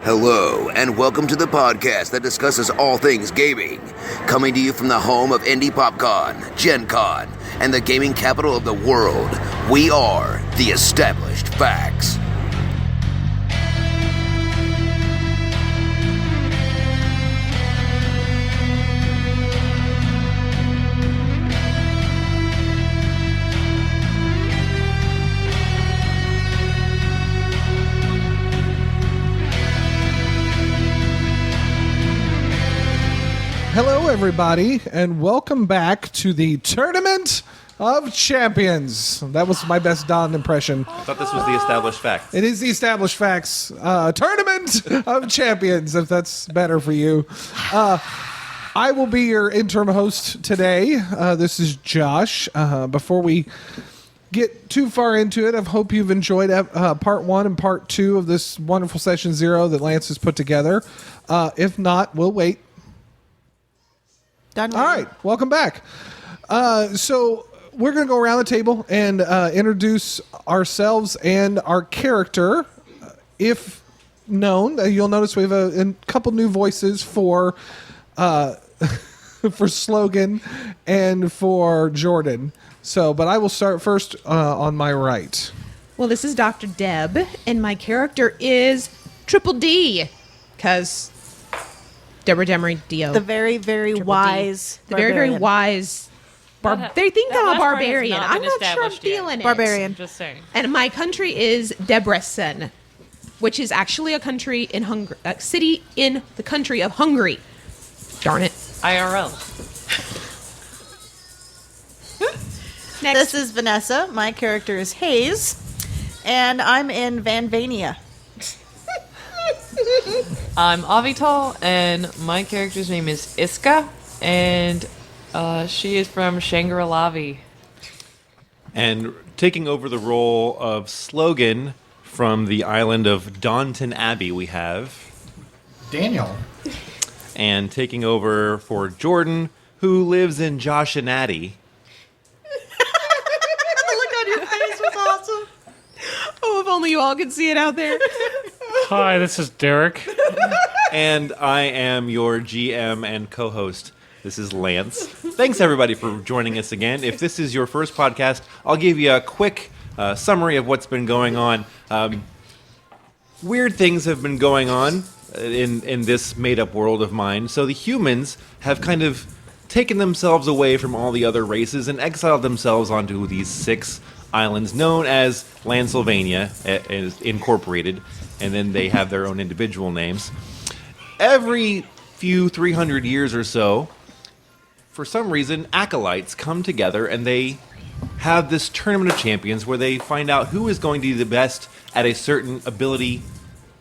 Hello, and welcome to the podcast that discusses all things gaming. Coming to you from the home of Indie PopCon, Gen Con, and the gaming capital of the world, we are the Established Facts. Hello, everybody, and welcome back to the Tournament of Champions. That was my best Don impression. I thought this was the Established Facts. It is the Established Facts Tournament of Champions, if that's better for you. I will be your interim host today. This is Josh. Before we get too far into it, I hope you've enjoyed part 1 and part 2 of this wonderful session 0 that Lance has put together. If not, we'll wait. Done. All right, welcome back. So we're going to go around the table and introduce ourselves and our character. If known, you'll notice we have a couple new voices for for Slogan and for Jordan. So, but I will start first on my right. Well, this is Dr. Deb, and my character is Triple D, because Deborah Demery Dio. The very, very Triple wise. D. The very, very wise. They think I'm a barbarian. I'm not sure I'm established feeling it. Barbarian. Just saying. And my country is Debrecen, which is actually a country in Hungary, a city in the country of Hungary. Darn it. IRL. Next. This is Vanessa. My character is Hayes, and I'm in Vanvania. I'm Avital, and my character's name is Iska, and she is from Shangri-Lavi. And taking over the role of Slogan from the island of Daunton Abbey, we have. Daniel. And taking over for Jordan, who lives in Joshinati. The look on your face was awesome. Oh, if only you all could see it out there. Hi, this is Derek. And I am your GM and co-host. This is Lance. Thanks, everybody, for joining us again. If this is your first podcast, I'll give you a quick summary of what's been going on. Weird things have been going on in this made-up world of mine. So the humans have kind of taken themselves away from all the other races and exiled themselves onto these 6 islands known as Landsylvania, as incorporated, and then they have their own individual names. Every few 300 years or so, for some reason, acolytes come together and they have this tournament of champions where they find out who is going to be the best at a certain ability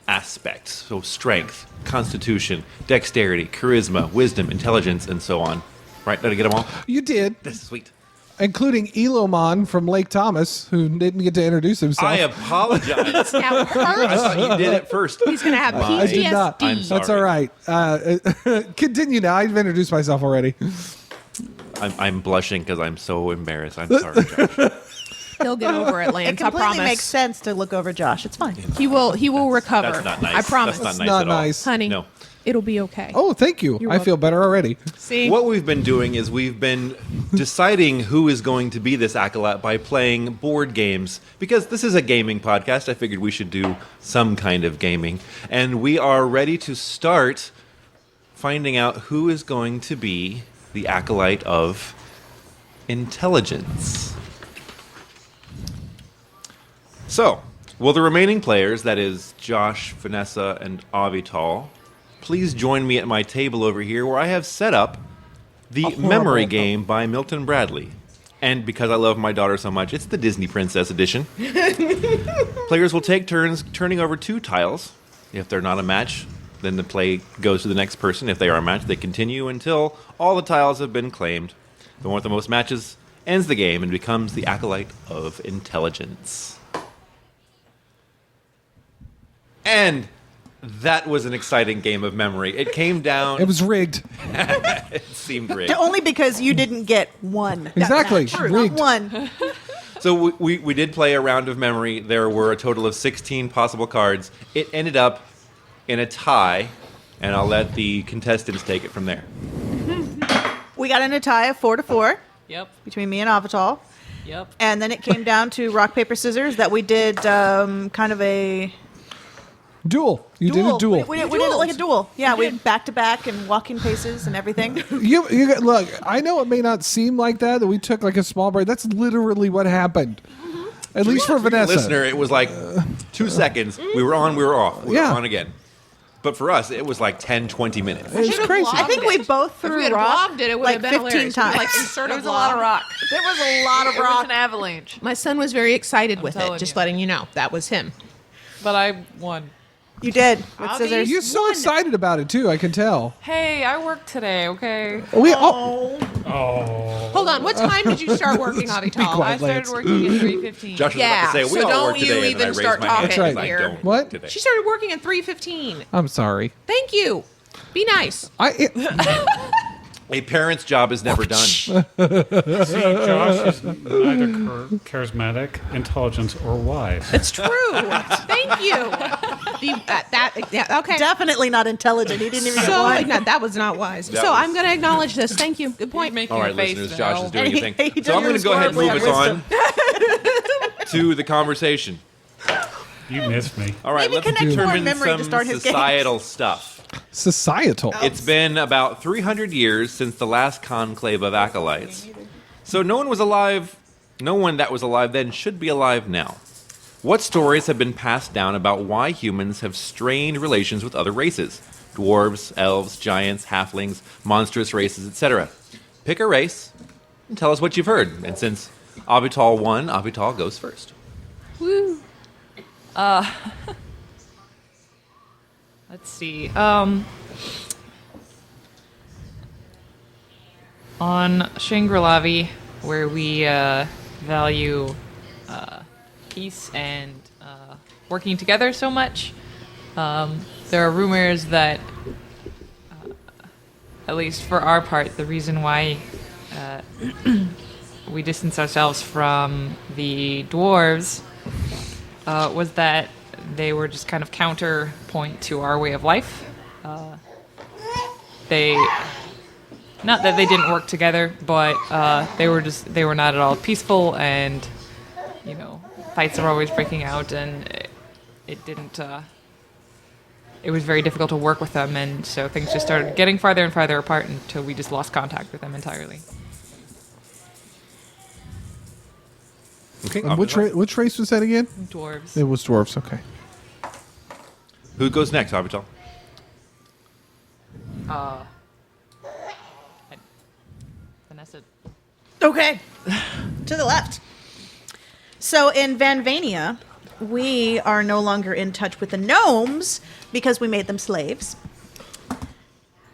aspect. So strength, constitution, dexterity, charisma, wisdom, intelligence, and so on. Right? Did I get them all? You did, That's sweet. including Elomon from Lake Thomas, who didn't get to introduce himself. I apologize. Now I hurt. thought you did it first. He's going to have PTSD. I did not. I'm sorry. That's all right. Continue now. I've introduced myself already. I'm blushing because I'm so embarrassed. I'm sorry, Josh. He'll get over it, Lance. It I completely promise. makes sense to look over Josh. It's fine. He will recover. That's not nice. I promise. That's not nice Not at all. nice. Honey, No. it'll be okay. Oh, thank you. You're I feel better already. See? What we've been doing is we've been deciding who is going to be this acolyte by playing board games. Because this is a gaming podcast, I figured we should do some kind of gaming. And we are ready to start finding out who is going to be the acolyte of intelligence. So, will the remaining players, that is Josh, Vanessa, and Avital, please join me at my table over here where I have set up the memory game by Milton Bradley. And because I love my daughter so much, it's the Disney Princess edition. Players will take turns turning over 2 tiles. If they're not a match, then the play goes to the next person. If they are a match, they continue until all the tiles have been claimed. The one with the most matches ends the game and becomes the acolyte of intelligence. And that was an exciting game of memory. It came down. It was rigged. It seemed rigged. Only because you didn't get one. Exactly. Not Rigged. one. So we did play a round of memory. There were a total of 16 possible cards. It ended up in a tie, and I'll let the contestants take it from there. We got in a tie of 4-4 Yep. between me and Avatal. Yep. And then it came down to rock, paper, scissors that we did kind of a Duel. You did a duel. We did it like a duel. Yeah, we back to back and walking paces and everything. Look, I know it may not seem like that we took like a small break. That's literally what happened. At least for Vanessa. Listener, it was like 2 seconds. We were on, we were off. We were Yeah. on again. But for us, it was like 10, 20 minutes. It's should've crazy. vlogged I think we both If threw we had rock vlogged it would like have been 15 hilarious. times. Like insert There a was a lot of vlog. rock. There was a lot of It was rock. an avalanche. My son was very excited with it. telling Just you. letting you know that was him. But I won. You did with Obvi. scissors. You're so excited about it too. I can tell. Hey, I worked today, okay? We all. Hold on. What time did you start working, Avital? I started Lance. working at 3:15. Josh was Yeah, about to say, we so all don't work you today, and even then I raised start my hand talking because I here. don't What? today. She started working at 3:15. I'm sorry. Thank you. Be nice. A parent's job is never done. See, Josh is neither charismatic, intelligent, or wise. It's true. Thank you. Okay. Definitely not intelligent. He didn't even get So one. no, that was not wise. That so was- I'm going to acknowledge this. Thank you. Good point. Making All a right, face listeners, now. Josh is doing And a thing. he So I'm going to does go ahead and move horribly us on on to the conversation. You missed me. All right, Maybe let's connect more determine memory to some start his societal stuff. Societal. It's been about 300 years since the last conclave of acolytes. So no one that was alive then should be alive now. What stories have been passed down about why humans have strained relations with other races? Dwarves, elves, giants, halflings, monstrous races, etc. Pick a race and tell us what you've heard. And since Avital won, Avital goes first. Woo. Let's see. On Shangri-La, where we value peace and working together so much, there are rumors that, at least for our part, the reason why we distance ourselves from the dwarves was that they were just kind of counterpoint to our way of life. Not that they didn't work together, but they were not at all peaceful, and fights are always breaking out, and it didn't. It was very difficult to work with them, and so things just started getting farther and farther apart until we just lost contact with them entirely. Okay. And which race was that again? Dwarves. It was dwarves. Okay. Who goes next, Avital? Vanessa. Okay. To the left. So in Vanvania, we are no longer in touch with the gnomes because we made them slaves.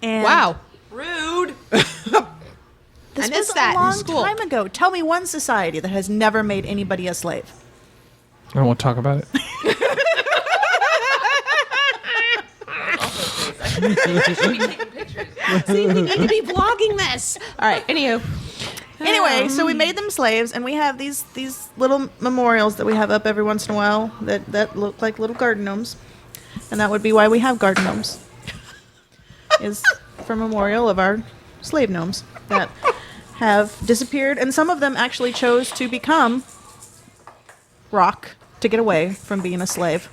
And Wow. Rude. This I was missed a that in long school. time ago. Tell me one society that has never made anybody a slave. I don't want to talk about it. See, we need to be vlogging this. All right. Anywho. Anyway, so we made them slaves, and we have these little memorials that we have up every once in a while that look like little garden gnomes, and that would be why we have garden gnomes. Is for memorial of our slave gnomes that have disappeared, and some of them actually chose to become rock to get away from being a slave.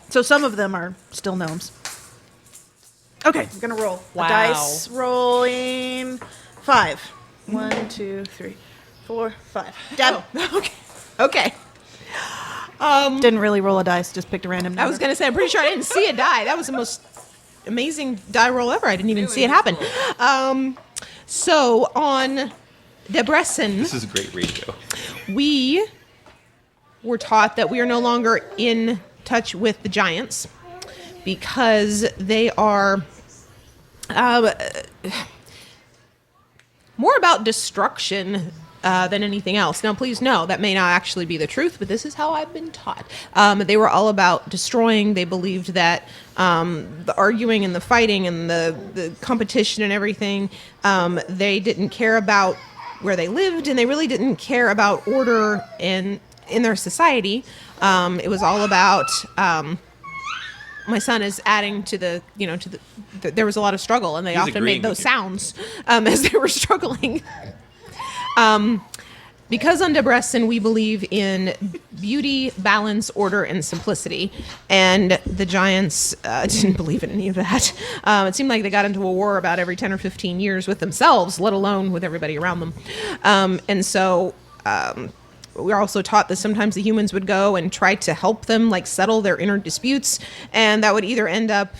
So some of them are still gnomes. Okay, I'm gonna roll. Wow. A dice rolling 5. 1, 2, 3, 4, 5. Dab. Okay. Okay. Didn't really roll a dice, just picked a random number. I was going to say, I'm pretty sure I didn't see it die. That was the most amazing die roll ever. I didn't even see it happen. So on Debrecen, This is great radio. we were taught that we are no longer in touch with the giants because they are more about destruction than anything else. Now, please know that may not actually be the truth, but this is how I've been taught. They were all about destroying. They believed that the arguing and the fighting and the competition and everything, they didn't care about where they lived, and they really didn't care about order in their society. It was all about my son is adding to the, there was a lot of struggle, and they He's often agreeing made those with you. sounds as they were struggling. Because on Debrecen, we believe in beauty, balance, order, and simplicity. And the Giants didn't believe in any of that. It seemed like they got into a war about every 10 or 15 years with themselves, let alone with everybody around them. And so we're also taught that sometimes the humans would go and try to help them, like, settle their inner disputes. And that would either end up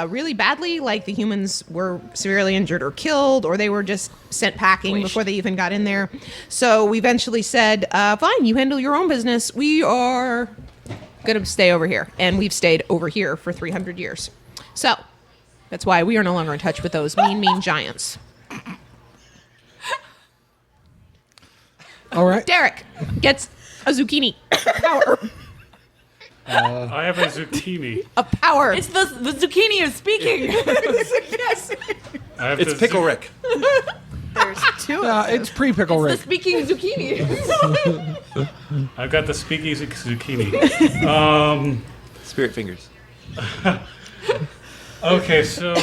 really badly, like the humans were severely injured or killed, or they were just sent packing before they even got in there. So we eventually said, fine, you handle your own business. We are going to stay over here. And we've stayed over here for 300 years. So that's why we are no longer in touch with those mean giants. All right. Derek gets a zucchini. Power. I have a zucchini. A power. It's the zucchini is speaking. Yes. I have It's the Pickle Rick. There's two. of It's pre-pickle The Rick. speaking zucchini. I've got the speakeasy zucchini. Spirit fingers. Okay, so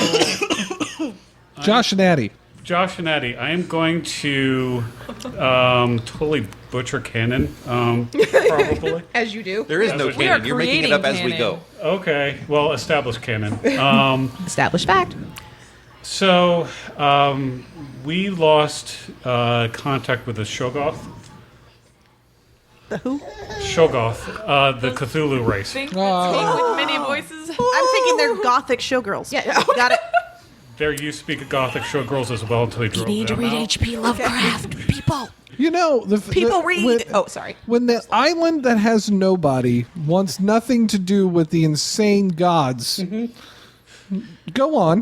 Josh and Addie. Josh and Addie, I am going to totally butcher canon, probably. As you do. There is no We are canon. You're making it up as we creating go. Okay, well, established canon. Established fact. So, we lost contact with the Shoggoth. The who? Shoggoth, the Cthulhu race. Think with many voices. I'm thinking they're gothic showgirls. Yeah. Got it. There used to be Gothic showgirls as well until he drove them out. H.P. Lovecraft, people. You know, People read. When, Oh, sorry. when the island that has nobody wants nothing to do with the insane gods, go on.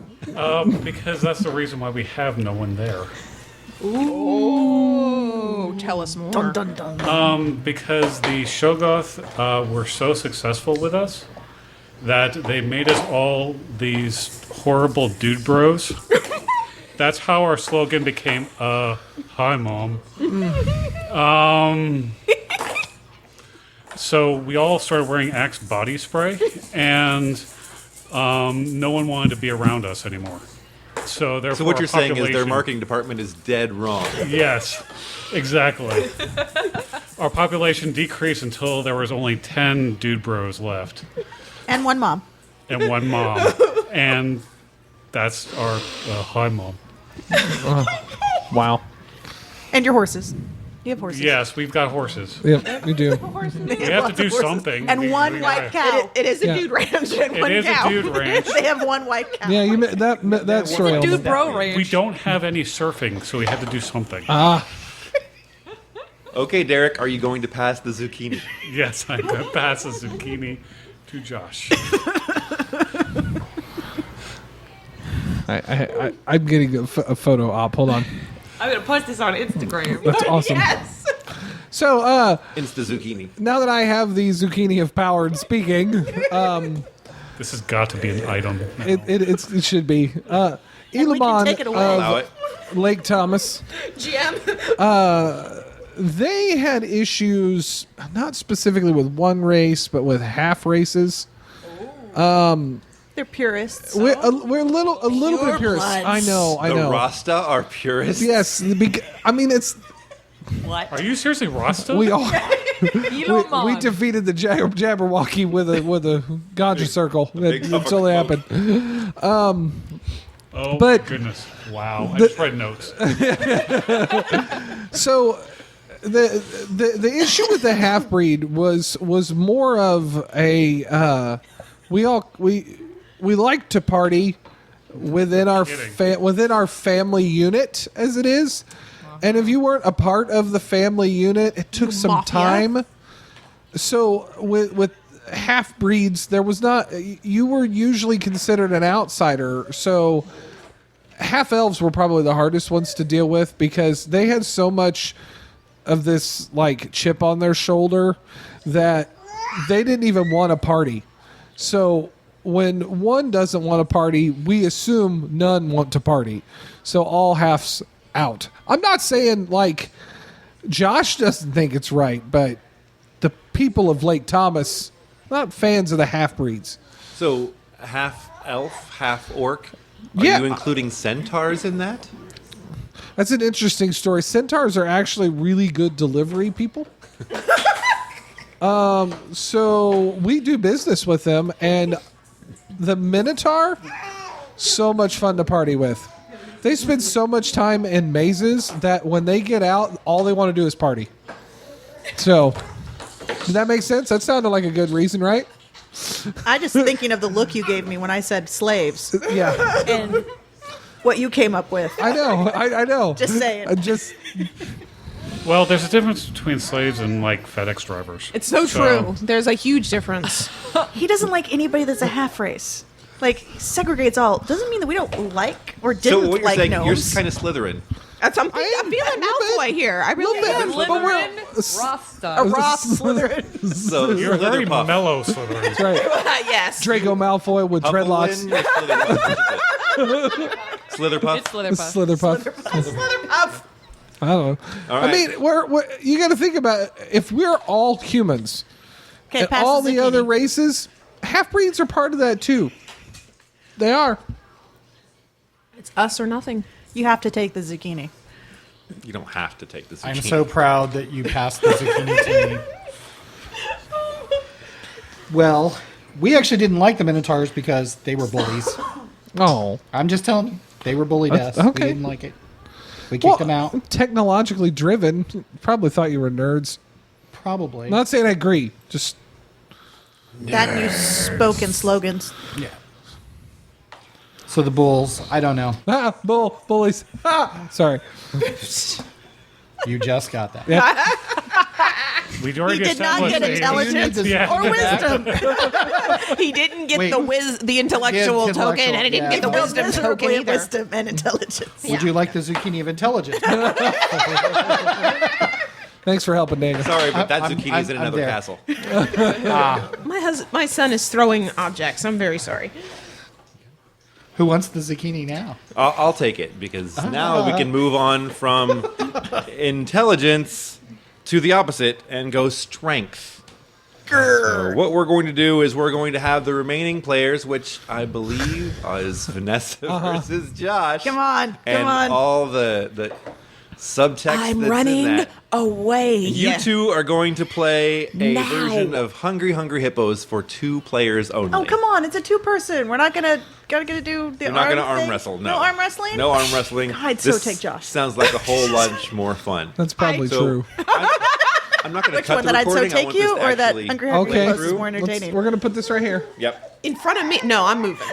Because that's the reason why we have no one there. Oh, tell us more. Because the Shoggoth were so successful with us that they made us all these horrible dude bros. That's how our slogan became, hi, Mom. So we all started wearing Axe body spray, and no one wanted to be around us anymore. So therefore, So what you're saying is their population- marketing department is dead wrong. Yes, exactly. Our population decreased until there was only 10 dude bros left And one mom. and one mom. And that's our hi, Mom. Wow. And your horses. You have horses. Yes, we've got horses. Yep, you do. We have to do something. And We- one we white gotta- cow. It is a Yeah. dude ranch and one It is cow. a dude ranch. They have one white cow. Yeah, you that story. Dude bro range. We don't have any surfing, so we had to do something. Okay, Derek, are you going to pass the zucchini? Yes, I'm going to pass a zucchini to Josh. I'm getting a photo op. Hold on. I'm gonna post this on Instagram. That's awesome. Yes. So, Insta zucchini. now that I have the zucchini of power and speaking, This has got to be an item. now. it should be. we can Elamon take it away. Allow of it. Lake Thomas. GM. They had issues, not specifically with one race, but with half races. They're purists. We're a little bit of purists. Purebloods. I know. The Rasta are purists. Yes, I mean it's What? Are you seriously Rasta? we all Elon we defeated the Jabberwocky with a ganja circle. Big That's all that fucking happened. Oh, But- my goodness. Wow. I just read notes. So the issue with the half breed was more of a we like to party within our kidding. within our family unit as it is. And if you weren't a part of the family unit, it took some Mafia? time. So with half breeds, there was not. You were usually considered an outsider. So half elves were probably the hardest ones to deal with because they had so much of this like chip on their shoulder that they didn't even want to party. So when one doesn't want to party, we assume none want to party. So all halves out. I'm not saying like Josh doesn't think it's right, but the people of Lake Thomas not fans of the half breeds. So half elf, half orc. Are Yeah. you including centaurs in that? That's an interesting story. Centaurs are actually really good delivery people. So we do business with them, and the Minotaur, so much fun to party with. They spend so much time in mazes that when they get out, all they want to do is party. So, does that make sense? That sounded like a good reason, right? I just thinking of the look you gave me when I said slaves Yeah, and what you came up with. I know. I know. Just saying. Well, there's a difference between slaves and like FedEx drivers. It's so true. There's a huge difference. He doesn't like anybody that's a half race. Like, segregates all. Doesn't mean that we don't like or So didn't what you're like saying, gnomes. you're kind of Slytherin. I'm feeling Malfoy here. I really am. Slytherin, Rosta. a Ross Slytherin. So You're a very Slitherpuff. mellow Slytherin. right. Yes. Draco Malfoy with dreadlocks. Slitherpuff. It's Slitherpuff. Slitherpuff. Slitherpuff. I don't know. All I right. mean, we're you got to think about it. If we're all humans Okay, and pass all the zucchini. other races, half breeds are part of that too. They are. It's us or nothing. You have to take the zucchini. You don't have to take this. I'm so proud that you passed the zucchini to me. Well, we actually didn't like the Minotaurs because they were bullies. Oh, I'm just telling you, they were bullied us. okay. We didn't like it. We kicked them out. technologically driven. Probably thought you were nerds. Probably. Not saying I agree. Just That and you spoke in slogans. Yeah. So the bulls, I don't know. bullies. Sorry. You just got that. Yeah. We'd already He did not established get that- intelligence Yeah. or wisdom. He didn't get Wait. the intellectual Yeah, token, and he didn't intellectual, get the yeah. wisdom Miserably token in either. wisdom and intelligence. Would you like the zucchini of intelligence? Thanks for helping, Daniel. Sorry, but that I'm- zucchini is in I'm another there. castle. My son is throwing objects. I'm very sorry. Who wants the zucchini now? I'll take it because now we can move on from intelligence to the opposite and go strength. So what we're going to do is we're going to have the remaining players, which I believe is Vanessa versus Josh. Come on, and come on. all the subtext I'm that's running in that. away. You two are going to play a Now. version of Hungry Hungry Hippos for 2 players only. Oh, come on. It's a two-person. We're not going to do the We're not going to arm arm thing? wrestle. No. No arm wrestling? No arm wrestling. God, so This take Josh. Sounds like a whole lunch more fun. That's probably So, true. I'm not going to Which cut one, the that I'd so recording. I take want you, this to or that actually- Hungry Hungry Okay. Hippos is more Let's- entertaining? We're gonna put this right here. Yep. In front of me? No, I'm moving.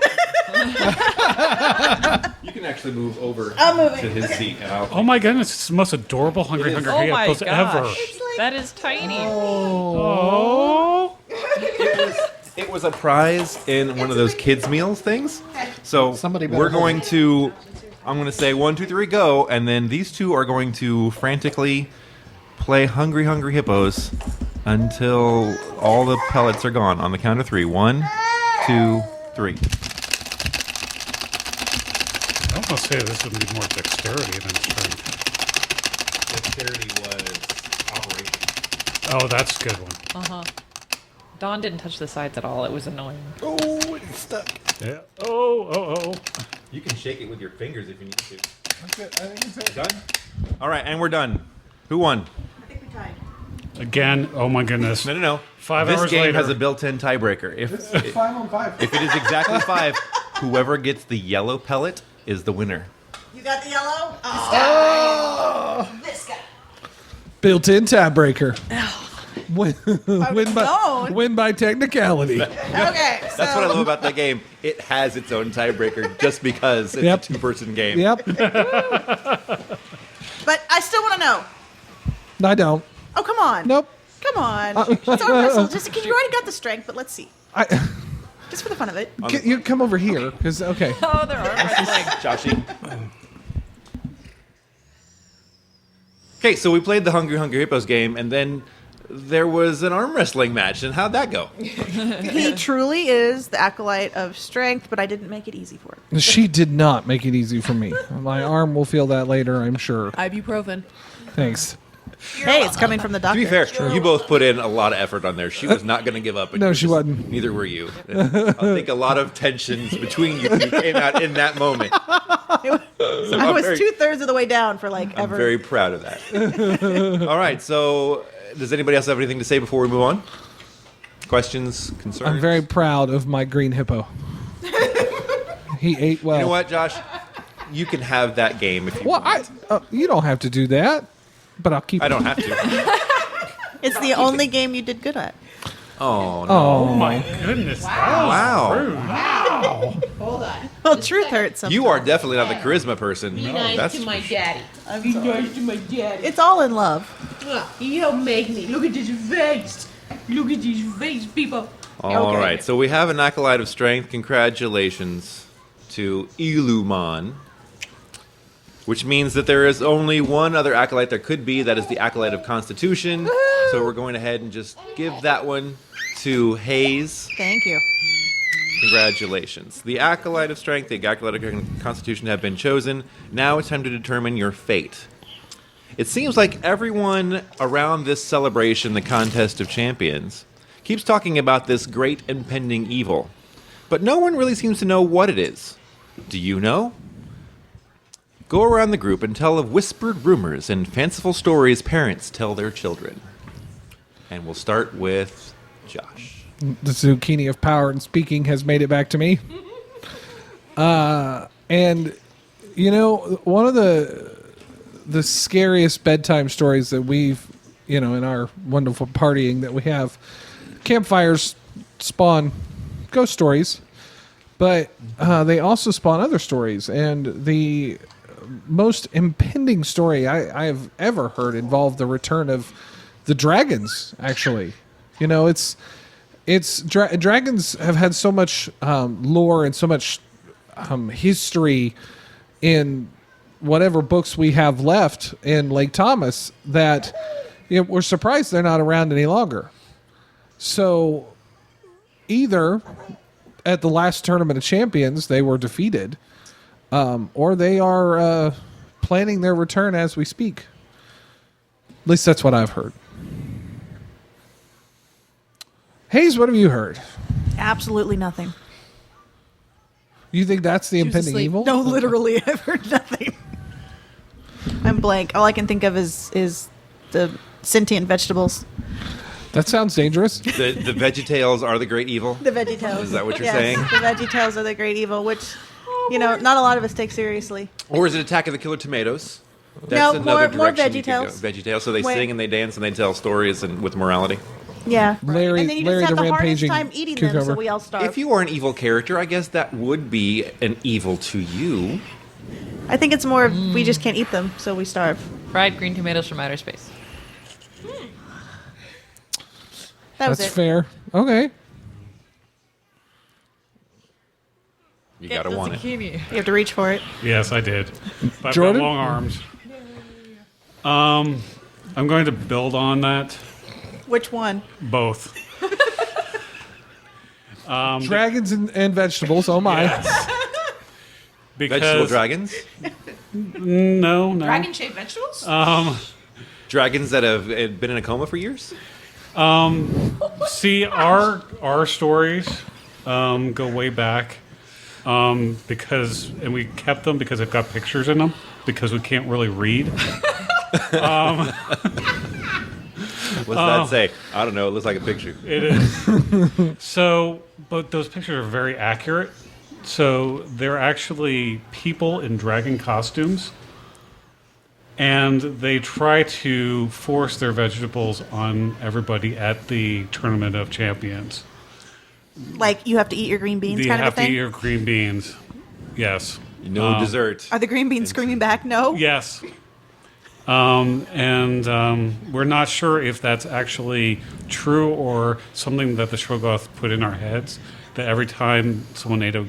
You can actually move over I'm moving. to his seat. And I'll Oh my goodness, it's the most adorable Hungry It is. Hungry Oh my Hippos ever. gosh. That is tiny. Oh. It was a prize in one of those kids' meals things. So Somebody better we're hold going it. to, I'm going to say 1, 2, 3, go, and then these two are going to frantically play Hungry Hungry Hippos until all the pellets are gone. On the count of 3. 1, 2, 3. I almost say this would be more dexterity than strength. Dexterity was operation. Oh, that's a good one. Dawn didn't touch the sides at all. It was annoying. Oh, it's stuck. Yeah. Oh. You can shake it with your fingers if you need to. Done? All right, and we're done. Who won? I think we tied. Again, oh my goodness. No. 5 This hours game later. has a built-in tiebreaker. If 5 on 5. if it is exactly 5, whoever gets the yellow pellet is the winner. You got the yellow? Oh. This guy. Built-in tiebreaker. Win, known. win by technicality. Okay, so. That's what I love about that game. It has its own tiebreaker just because it's Yep. a 2-person game. Yep. But I still want to know. I don't. Oh, come on. Nope. Come on. It's arm wrestle. Just because you already got the strength, but let's see. Just for the fun of it. You come over here, because okay. Oh, there are wrestling. Joshy. Okay, so we played the Hungry Hungry Hippos game, and then there was an arm wrestling match. And how'd that go? He truly is the acolyte of strength, but I didn't make it easy for him. She did not make it easy for me. My arm will feel that later, I'm sure. Ibuprofen. Thanks. Hey, it's coming from the To doctor. be fair, you both put in a lot of effort on there. She was not going to give up. And No, you she wasn't. Neither were you. I think a lot of tensions between you two came out in that moment. I was 2/3 of the way down for like I'm ever. very proud of that. All right, so does anybody else have anything to say before we move on? Questions, concerns? I'm very proud of my green hippo. He ate well. You know what, Josh? You can have that game if you Well, want. you don't have to do that, but I'll keep. I don't have to. It's the only game you did good at. Oh, no. Oh my goodness. Wow. Hold on. Well, truth hurts sometimes. You are definitely not the charisma person. Be nice That's to my daddy. Be nice to my daddy. It's all in love. He helped make me. Look at this face. Look at this face, people. all right. Okay. So we have an acolyte of strength. Congratulations to Illuman. Which means that there is only one other acolyte there could be. That is the acolyte of Constitution. So we're going ahead and just give that one to Hayes. Thank you. Congratulations. The acolyte of strength, the acolyte of Constitution have been chosen. Now it's time to determine your fate. It seems like everyone around this celebration, the Contest of Champions, keeps talking about this great impending evil. But no one really seems to know what it is. Do you know? Go around the group and tell of whispered rumors and fanciful stories parents tell their children. And we'll start with Josh. The zucchini of power and speaking has made it back to me. And you know, one of the scariest bedtime stories that we've, in our wonderful partying that we have, campfires spawn ghost stories, but they also spawn other stories. And the most impending story I have ever heard involved the return of the dragons. Actually, dragons have had so much lore and so much history in whatever books we have left in Lake Thomas that we're surprised they're not around any longer. So either at the last Tournament of Champions they were defeated, or they are planning their return as we speak. At least that's what I've heard. Hayes, what have you heard? Absolutely nothing. You think that's the She was impending asleep. evil? No, literally, I've heard nothing. I'm blank. All I can think of is the sentient vegetables. That sounds dangerous. The VeggieTales are the great evil. The VeggieTales. Is that what you're Yes, saying? The VeggieTales are the great evil, which, not a lot of us take seriously. Or is it Attack of the Killer Tomatoes? No, more direction you could go. VeggieTales. VeggieTales. So they Wait. sing and they dance and they tell stories and with morality. Yeah. Larry- and then you Larry just have the the hardest rampaging time eating them, cucumber. so we all starve. If you are an evil character, I guess that would be an evil to you. I think it's more of we just can't eat them, so we starve. Fried green tomatoes from outer space. That was That's it. fair. Okay. You Get gotta the want it. zucchini. You have to reach for it. Yes, I did. But I've Jordan? got long arms. I'm going to build on that. Which one? Both. Dragons and vegetables. Oh my. Because Vegetable dragons? No. Dragon-shaped vegetables? Dragons that have been in a coma for years? See, our stories go way back because, and we kept them because they've got pictures in them because we can't really read. What's that say? I don't know. It looks like a picture. It is. So, but those pictures are very accurate. So they're actually people in dragon costumes. And they try to force their vegetables on everybody at the Tournament of Champions. Like you have to eat your green beans You kind of have a to thing? eat your green beans. Yes. No dessert. Are the green beans screaming back? No? Yes. We're not sure if that's actually true or something that the Shoggoth put in our heads, that every time someone ate a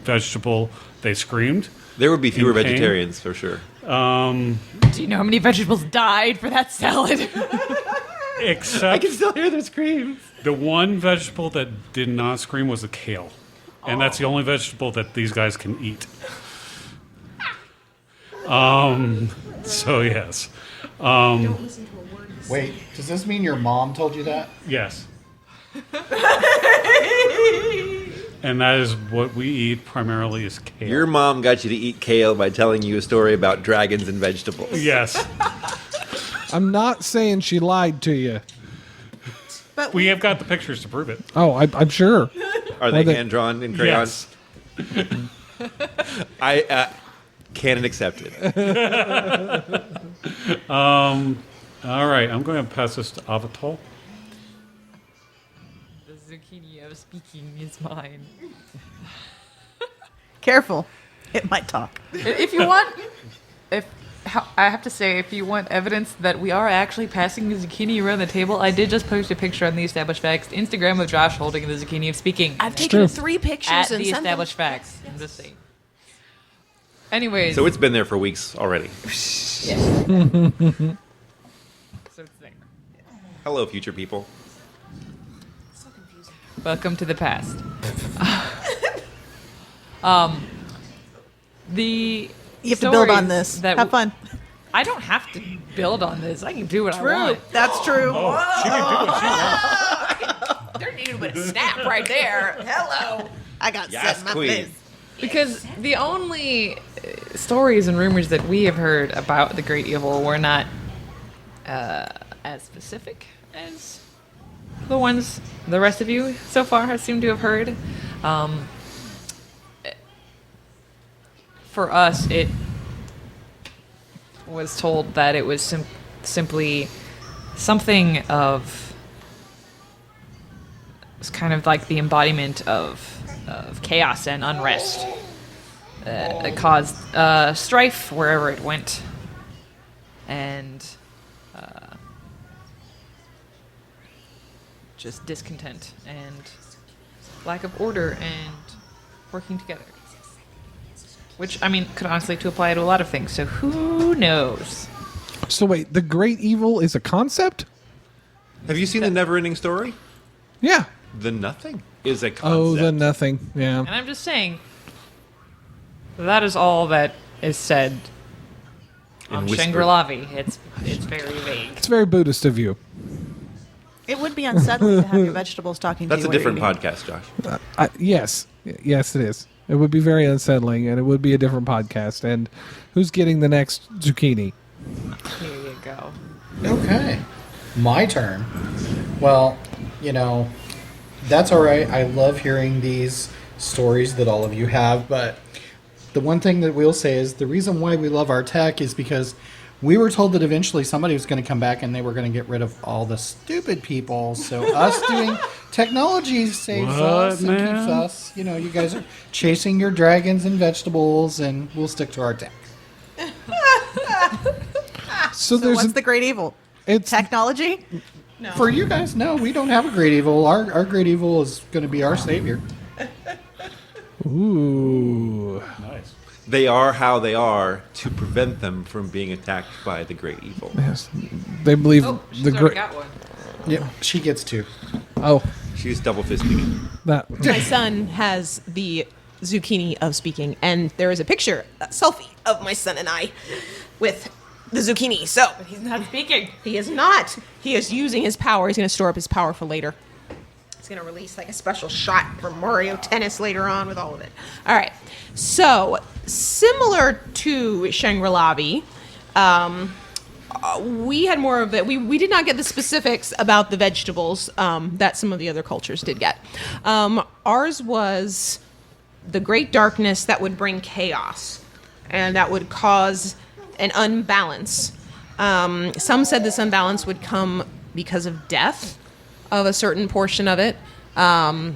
vegetable, they screamed. There would be fewer In pain? vegetarians for sure. Do you know how many vegetables died for that salad? Except still hear the screams. the one vegetable that did not scream was the kale. And that's the only vegetable that these guys can eat. So yes. Don't listen to a word. Wait, does this mean your mom told you that? Yes. And that is what we eat primarily is kale. Your mom got you to eat kale by telling you a story about dragons and vegetables. Yes. I'm not saying she lied to you. But We have got the pictures to prove it. Oh, I'm sure. Are they they- hand drawn in crayons? Yes. I canon accepted. All right, I'm going to pass this to Avatar. The zucchini of speaking is mine. careful, it might talk. If you want, I have to say, if you want evidence that we are actually passing the zucchini around the table, I did just post a picture on the Established Facts Instagram of Josh holding the zucchini of speaking I've true. taken 3 pictures at and the sent them. Established Facts. I'm just saying. Anyways, So it's been there for weeks already. so it's there. Hello, future people. Welcome to the past. The You have to build on stories this. that Have fun. I don't have to build on this. I can do what I want. That's true. She can do what she wants. There needed a bit of snap right there. Hello. I got Yes, set in my queen. face. Because the only stories and rumors that we have heard about the Great Evil were not as specific as the ones the rest of you so far have seemed to have heard. For us, it was told that it was simply something of... It's kind of like the embodiment of chaos and unrest. It caused strife wherever it went, and just discontent and lack of order and working together. Which, I mean, could honestly to apply to a lot of things. So who knows? So wait, the great evil is a concept? Have you seen the Never-Ending Story? Yeah. The Nothing is a concept. Oh, the nothing. Yeah. And I'm just saying, that is all that is said on whispered. Shangri-La. It's very vague. It's very Buddhist of you. It would be unsettling to have your vegetables talking That's to a you. different while you're eating. podcast, Josh. Yes. Yes, it is. It would be very unsettling, and it would be a different podcast. And who's getting the next zucchini? Here you go. Okay. My turn. Well, that's all right. I love hearing these stories that all of you have, but the one thing that we'll say is the reason why we love our tech is because we were told that eventually somebody was going to come back and they were going to get rid of all the stupid people. So us doing technology saves What, us and man? keeps us. You guys are chasing your dragons and vegetables, and we'll stick to our tech. So So there's what's the great evil? it's Technology? For you guys, no, we don't have a great evil. Our great evil is going to be our savior. ooh. Nice. They are how they are to prevent them from being attacked by the great evil. Yes. They believe Oh, she's the already great. got one. Yep, she gets two. Oh, She's double fisting it. that. My son has the zucchini of speaking, and there is a picture, a selfie of my son and I with the zucchini. So He's not speaking. he is not. He is using his power. He's going to store up his power for later. He's going to release like a special shot from Mario Tennis later on with all of it. All right. So similar to Shangri-La, we had more of it. We did not get the specifics about the vegetables that some of the other cultures did get. Ours was the great darkness that would bring chaos and that would cause an unbalance. Some said this unbalance would come because of death of a certain portion of it, a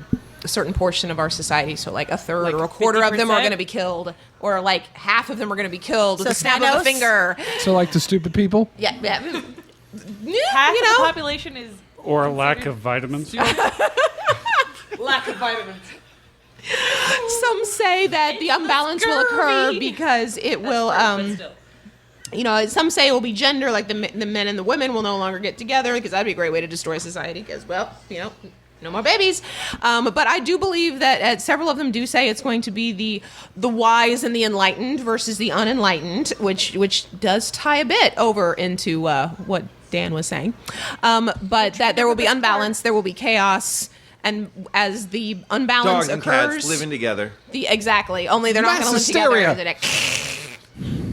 certain portion of our society. So like a third Like or a quarter of them are 50%? going to be killed, or like half of them are going to be killed with So a snap of Thanos? a finger. So like the stupid people. Yeah. Half you of the know, population is Or a lack of vitamins. lack of vitamins. some say that the unbalance will occur Scurvy. because it will, But still. some say it will be gender, like the men and the women will no longer get together, because that'd be a great way to destroy society. Because, well, no more babies. But I do believe that several of them do say it's going to be the wise and the enlightened versus the unenlightened, which does tie a bit over into what Dan was saying. But that there will be unbalance, there will be chaos, and as the unbalance Dogs and occurs, cats living together. Exactly. Only they're not going to live hysteria. together.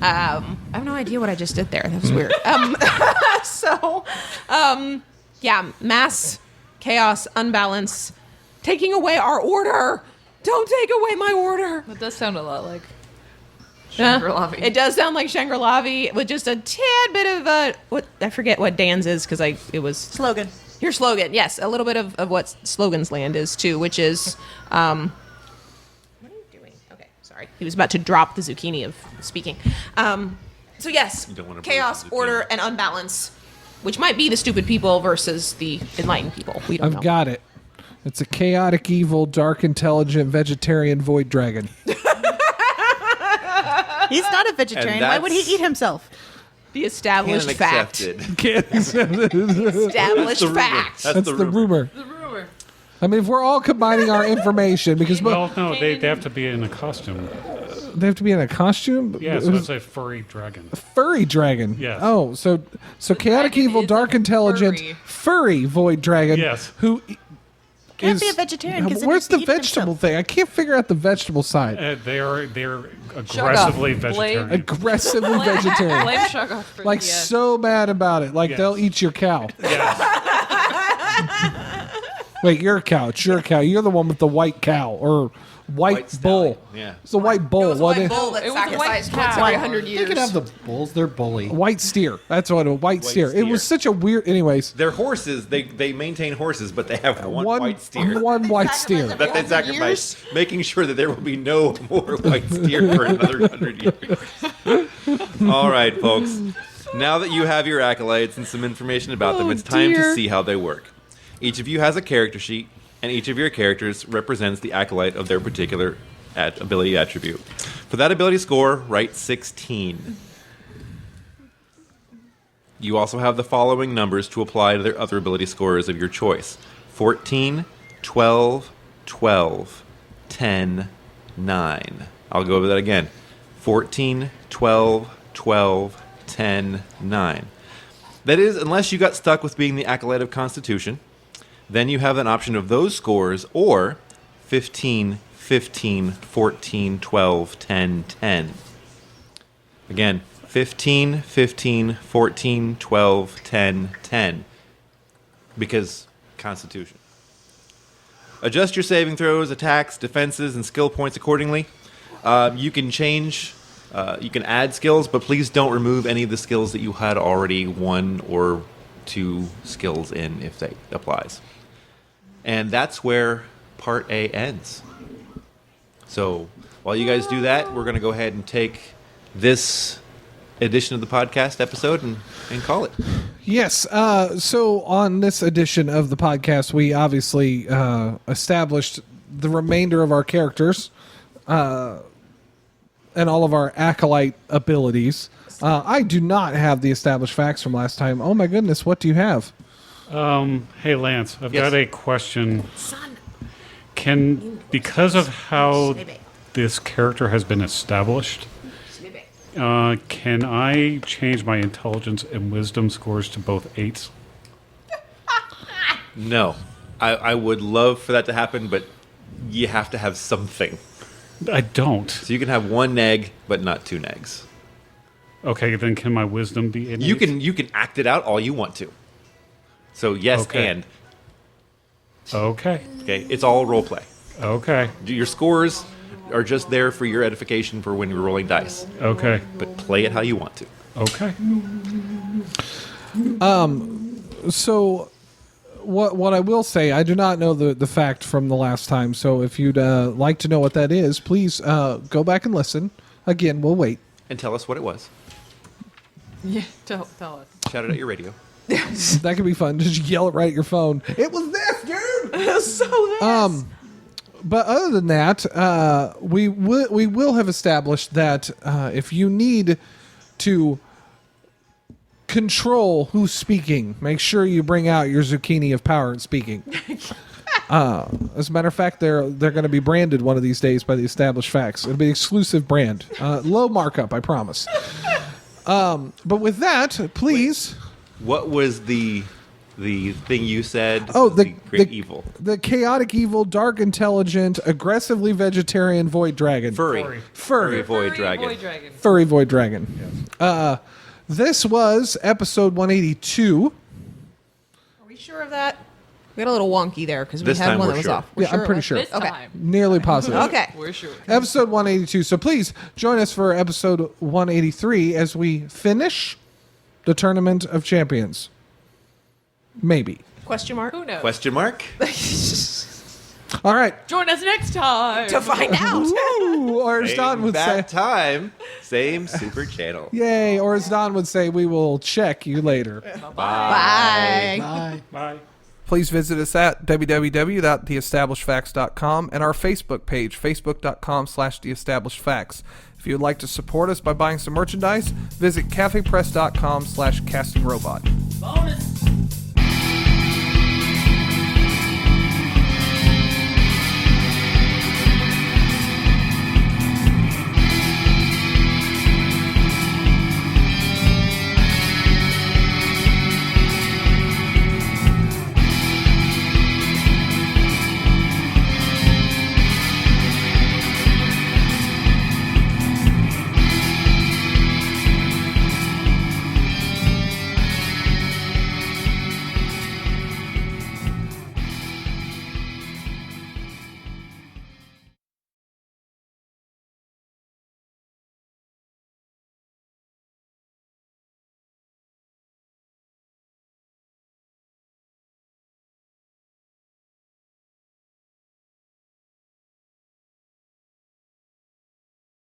I have no idea what I just did there. That was weird. Yeah, mass chaos, unbalance, taking away our order. Don't take away my order. That does sound a lot like Yeah. Shangri-La. It does sound like Shangri-La with just a tad bit of what I forget what Dan's is because it was Slogan. your slogan. Yes, a little bit of what Slogan's Land is too, which is what are you doing? Okay, sorry. He was about to drop the zucchini of speaking. So yes, You don't wanna break chaos, the zucchini. order, and unbalance, which might be the stupid people versus the enlightened people. We don't know. I've got it. It's a chaotic, evil, dark, intelligent, vegetarian void dragon. He's not a vegetarian. Why would he that's- eat himself? The established Canon fact. accepted. Established rumor. fact. That's the rumor. The rumor. I mean, if we're all combining our information, because Well, no, they have to be in a costume. they have to be in a costume. Yeah, so it's a furry dragon. Furry dragon. Yes. Oh, so chaotic, Dragon evil, is dark, a intelligent, furry void dragon. Yes. Who Can't is be a vegetarian, 'cause then Where's he'd the eat vegetable himself. thing? I can't figure out the vegetable side. They're aggressively Blade. vegetarian. Aggressively vegetarian. Blame Shoggoth for Like the, so mad about it. Like Yes. they'll eat your cow. Yes. Wait, you're a cow. It's your cow. You're the one with the white cow or white, White bull. stallion, yeah. It's a white bull. It was a wasn't white it? bull that It was a white sacrificed cow. once every 100 They years. can have the bulls. They're bully. White steer. That's what a white steer. It was steer. such a weird. Anyways, They're horses. They maintain horses, but they have one white steer One white steer. that they sacrifice, making sure that there will be no more white steer for another 100 years. All right, folks. Now that you have your acolytes and some information about them, it's time to see how they work. Each of you has a character sheet, and each of your characters represents the acolyte of their particular ability attribute. For that ability score, write 16. You also have the following numbers to apply to their other ability scores of your choice: 14, 12, 12, 10, 9. I'll go over that again. 14, 12, 12, 10, 9. That is, unless you got stuck with being the acolyte of Constitution, then you have an option of those scores or 15, 15, 14, 12, 10, 10. Again, 15, 15, 14, 12, 10, 10. Because Constitution. Adjust your saving throws, attacks, defenses, and skill points accordingly. You can change, you can add skills, but please don't remove any of the skills that you had already 1 or 2 skills in if that applies. And that's where Part A ends. So while you guys do that, we're going to go ahead and take this edition of the podcast episode and call it. Yes. So on this edition of the podcast, we obviously established the remainder of our characters and all of our acolyte abilities. I do not have the established facts from last time. Oh my goodness, what do you have? Hey, Lance, I've Yes. got a question. Son. Because of how this character has been established, can I change my intelligence and wisdom scores to both 8s? No. I would love for that to happen, but you have to have something. I don't. So you can have 1 neg, but not 2 negs. Okay, then can my wisdom be an You 8? can act it out all you want to. So yes, Okay. and Okay. okay, it's all role play. Okay. Your scores are just there for your edification for when you're rolling dice, Okay. but play it how you want to. Okay. So what I will say, I do not know the fact from the last time. So if you'd like to know what that is, please go back and listen. Again, we'll wait. And tell us what it was. Yeah, tell us. Shout it at your radio. That could be fun. Just yell it right at your phone. It was this, dude. But other than that, we will have established that if you need to control who's speaking, make sure you bring out your zucchini of power and speaking. As a matter of fact, they're going to be branded one of these days by the Established Facts. It'll be exclusive brand, low markup, I promise. But with that, please. What was the thing you said? Oh, was the great evil. The chaotic evil, dark intelligent, aggressively vegetarian void dragon. Furry Furry void dragon. Furry void dragon. This was episode 182. Are we sure of that? We got a little wonky there because we This had time one we're that was sure. off. We're Yeah, I'm pretty of it? sure. This Okay. time. Nearly positive. Okay. We're sure. Episode 182. So please join us for episode 183 as we finish the Tournament of Champions. Maybe. Question mark? Who knows? Question mark? All right. Join us next time. To find out. Ooh, or as Don Same would say, bat time, same super channel. yay, or as Don would say, we will check you later. Bye. Bye. Bye. Please visit us at www.theestablishedfacts.com and our Facebook page, facebook.com/theestablishedfacts. If you would like to support us by buying some merchandise, visit cafepress.com/castingrobot. Bonus.